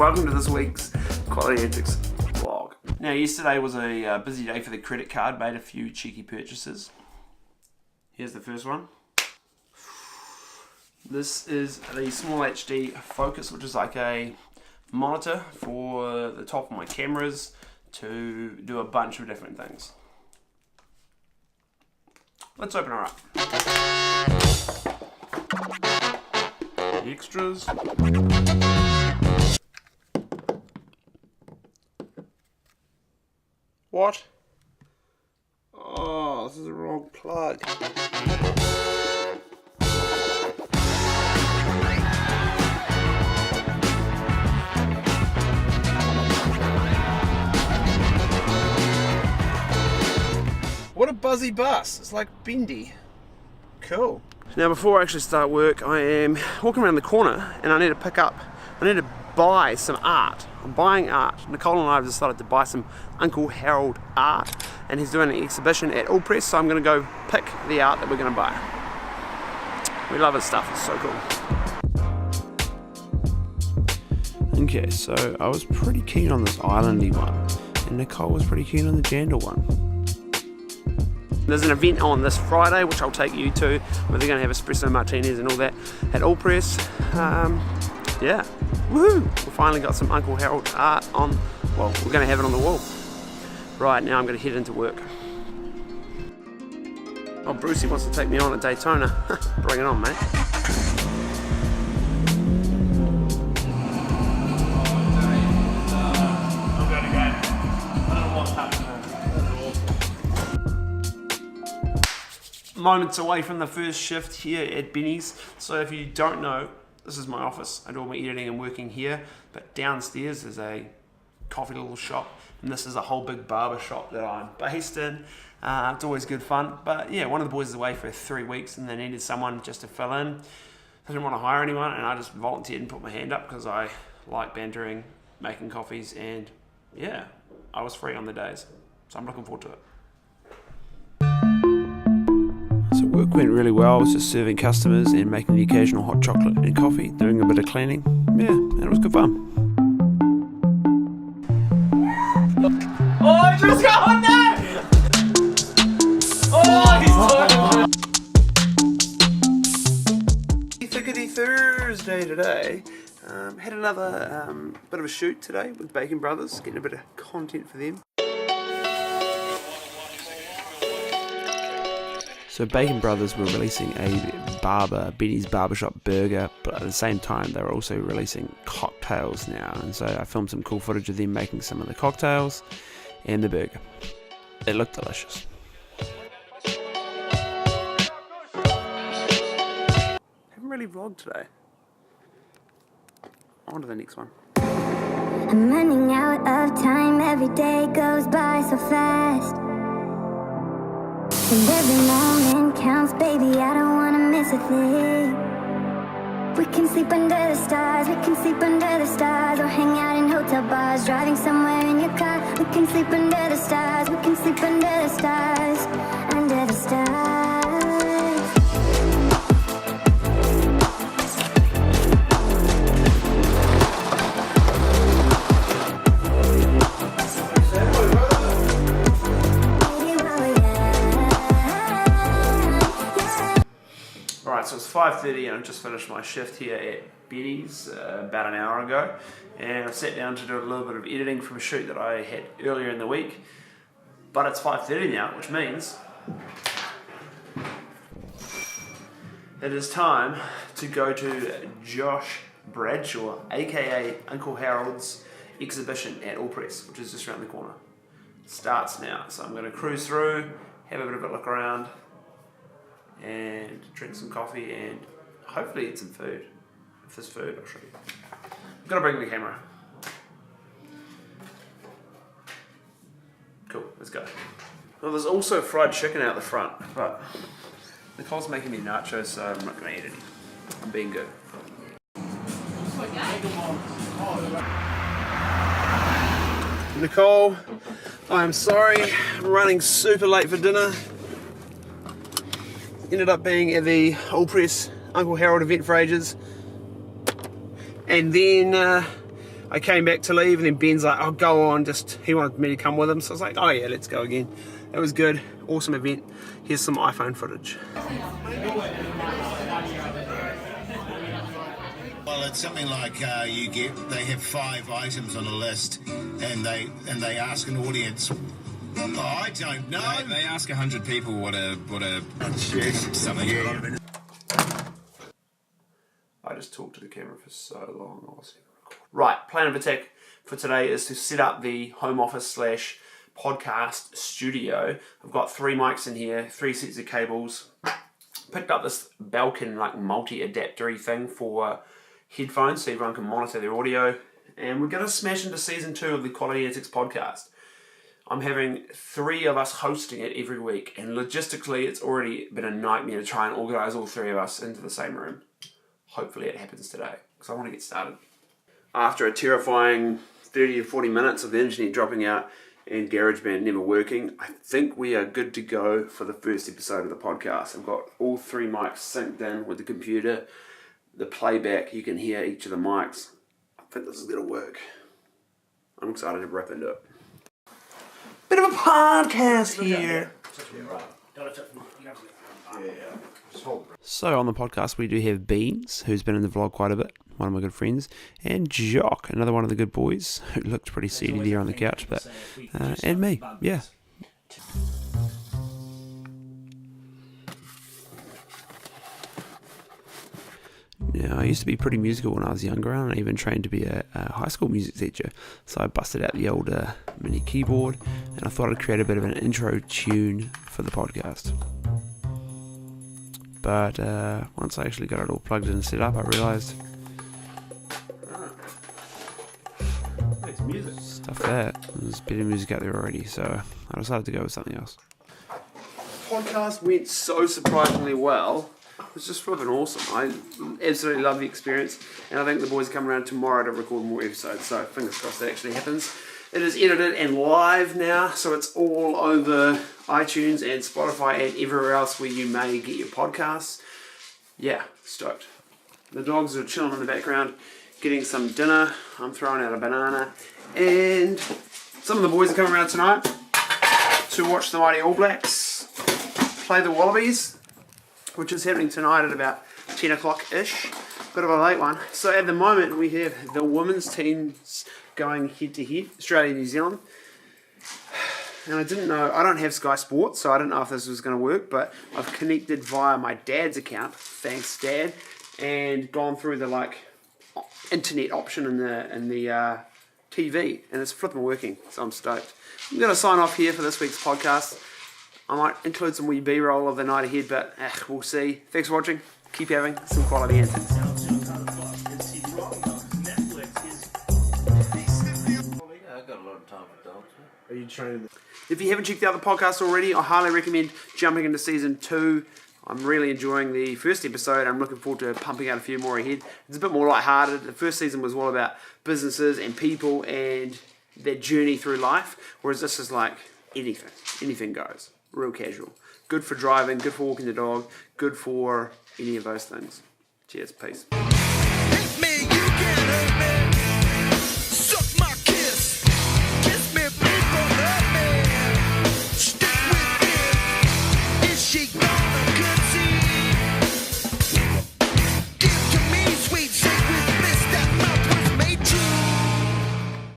welcome to this week's Quality Antics vlog. Now yesterday was a busy day for the credit card, made a few cheeky purchases. Here's the first one. This is the small HD focus, which is like a monitor for the top of my cameras to do a bunch of different things. Let's open her up. The extras. What? Oh, this is the wrong plug. What a buzzy bus. It's like bendy. Cool. Now before I actually start work, I am walking around the corner and I need to buy some art. I'm buying art. Nicole and I have decided to buy some Uncle Harold art, and he's doing an exhibition at All Press, so I'm going to go pick the art that we're going to buy. We love his stuff, it's so cool. Okay, so I was pretty keen on this islandy one, and Nicole was pretty keen on the Jandal one. There's an event on this Friday, which I'll take you to, where they're going to have espresso martinis and all that at All Press. Yeah, woohoo! We finally got some Uncle Harold art on, well, we're going to have it on the wall. Right, now I'm going to head into work. Oh, Brucey wants to take me on at Daytona. Bring it on, mate. I'm going to go. I don't know what's happening. Moments away from the first shift here at Benny's. So if you don't know, this is my office. I do all my editing and working here, but downstairs is a coffee little shop, and this is a whole big barber shop that I'm based in. It's always good fun, but yeah, one of the boys is away for 3 weeks and they needed someone just to fill in. I didn't want to hire anyone, and I just volunteered and put my hand up because I like bantering, making coffees, and yeah, I was free on the days, so I'm looking forward to it. So work went really well. I was just serving customers and making the occasional hot chocolate and coffee, doing a bit of cleaning. Yeah, and it was good fun. Oh, I just got on there! Oh, he's talking! Thickety Thursday today. Had another bit of a shoot today with Bacon Brothers, getting a bit of content for them. So Bacon Brothers were releasing a Benny's Barbershop burger, but at the same time they were also releasing cocktails now, and so I filmed some cool footage of them making some of the cocktails and the burger. It looked delicious. Haven't really vlogged today. On to the next one. I'm running out of time, every day goes by so fast. And every moment counts, baby, I don't wanna miss a thing. We can sleep under the stars, we can sleep under the stars, or hang out in hotel bars, driving somewhere in your car. We can sleep under the stars, we can sleep under the stars, under the stars. So it's 5:30 and I've just finished my shift here at Benny's about an hour ago, and I've sat down to do a little bit of editing from a shoot that I had earlier in the week, but it's 5:30 now, which means it is time to go to Josh Bradshaw, aka Uncle Harold's exhibition at All Press, which is just around the corner. It starts now, so I'm going to cruise through, have a bit of a look around, and drink some coffee and hopefully eat some food. If there's food, I'll show you. I've got to bring the camera. Cool, let's go. Well, there's also fried chicken out the front, but Nicole's making me nachos, so I'm not going to eat any. I'm being good. Nicole, I'm sorry, I'm running super late for dinner. Ended up being at the All Press Uncle Harold event for ages, and then I I came back to leave, and then Ben's like, "Oh, go on." He wanted me to come with him, so I was like, "Oh yeah, let's go again." It was good, awesome event. Here's some iPhone footage. Well, it's something like they have 5 items on a list, and they ask an audience. Oh, I don't know. They ask 100 people what a something. Yeah. I just talked to the camera for so long. I wasn't even recording. Right, plan of attack for today is to set up the home office / podcast studio. I've got 3 mics in here, 3 sets of cables. Picked up this Belkin like multi-adaptery thing for headphones so everyone can monitor their audio. And we're going to smash into season 2 of the Quality Antics podcast. I'm having 3 of us hosting it every week, and logistically it's already been a nightmare to try and organise all 3 of us into the same room. Hopefully it happens today, because I want to get started. After a terrifying 30 to 40 minutes of the internet dropping out and GarageBand never working, I think we are good to go for the first episode of the podcast. I've got all 3 mics synced in with the computer. The playback, you can hear each of the mics. I think this is going to work. I'm excited to rip into it. Bit of a podcast here. So on the podcast we do have Beans, who's been in the vlog quite a bit, one of my good friends, and Jock, another one of the good boys, who looked pretty seedy there on the couch, but and me, yeah. Now, I used to be pretty musical when I was younger, and I even trained to be a high school music teacher. So I busted out the old mini keyboard, and I thought I'd create a bit of an intro tune for the podcast. But once I actually got it all plugged in and set up, I realised stuff that there's better music out there already. So I decided to go with something else. Podcast went so surprisingly well. It was just flipping awesome. I absolutely love the experience, and I think the boys are coming around tomorrow to record more episodes, so fingers crossed that actually happens. It is edited and live now, so it's all over iTunes and Spotify and everywhere else where you may get your podcasts. Yeah, stoked. The dogs are chilling in the background, getting some dinner. I'm throwing out a banana, and some of the boys are coming around tonight to watch the Mighty All Blacks play the Wallabies, which is happening tonight at about 10 o'clock-ish. Bit of a late one. So at the moment we have the women's teams going head-to-head, Australia and New Zealand. And I don't have Sky Sports, so I don't know if this was going to work, but I've connected via my dad's account, thanks Dad, and gone through the internet option in the TV, and it's flipping working, so I'm stoked. I'm going to sign off here for this week's podcast. I might include some wee B-roll of the night ahead, but we'll see. Thanks for watching. Keep having some quality antics. Are you training? If you haven't checked out the podcast already, I highly recommend jumping into season 2. I'm really enjoying the first episode. I'm looking forward to pumping out a few more ahead. It's a bit more lighthearted. The first season was all about businesses and people and their journey through life, whereas this is like anything goes. Real casual. Good for driving, good for walking the dog, good for any of those things. Cheers, peace. Hit me, you can hurt me.